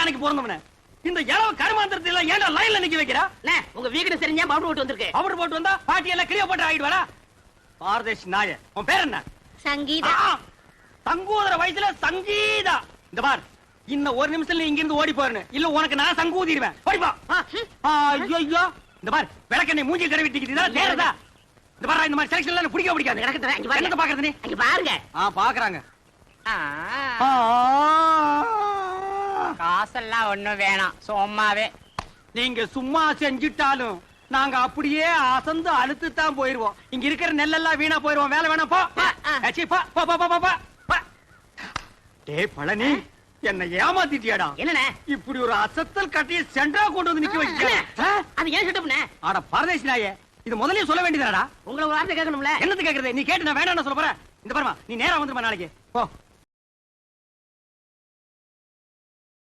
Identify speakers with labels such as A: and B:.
A: யானைக்கு பிறந்தவன இந்த இளவ கருமாந்திரத்தை எல்லாம் ஏன்டா லைன்ல நிக்க வைக்கிறா?
B: உங்க வீடு சரிஞ்சா பவுடர் போட்டு வந்திருக்கு.
A: பவுடர் போட்டு வந்தா பாட்டி எல்லாம் கிளியோ போட்டு ஆயிடுவாரா? பாரதேஷ் நாய, உன் பேர் என்ன?
C: சங்கீதா.
A: சங்கூதர வயசுல சங்கீதா. இந்த பார், இன்னும் ஒரு நிமிஷத்துல இங்க இருந்து ஓடி போறேன், இல்ல உனக்கு நான் சங்கூதிடுவேன். ஓடிப்பா. ஐயோ இந்த பார், விளக்கெண்ணை மூஞ்சி கரவிட்டிக்கிட்டு தேறதா? இந்த பாரு, இந்த மாதிரி செலக்ஷன் எல்லாம் பிடிக்க பிடிக்காது. என்னத்த பாக்குறது நீ?
B: அங்க பாருங்க.
A: பாக்குறாங்க.
B: காசெல்லாம் ஒண்ணும் வேணாம், சும்மாவே.
A: நீங்க சும்மா செஞ்சிட்டாலும் நாங்க அப்படியே அசந்து அழுத்து தான் போயிருவோம். இங்க இருக்கிற நெல்லெல்லாம் வீணா போயிருவோம். வேலை வேணாம் போ. டேய் பழனி, என்ன ஏமாத்திட்டியாடா?
B: என்ன
A: இப்படி ஒரு அசத்தல் கட்டிய சென்டரா கொண்டு வந்து நிக்க வைக்க.
B: அது ஏன் செட்டப்னே?
A: ஆட பரதேசி நாயே, இது முதல்லயே சொல்ல வேண்டியதாடா?
B: உங்களை ஒரு வார்த்தை கேட்கணும்ல.
A: என்னது கேக்குறது? நீ கேட்டு நான் வேணாம்னு சொல்ல போற. இந்த பாருமா, நீ நேரா வந்துருமா நாளைக்கு. போ.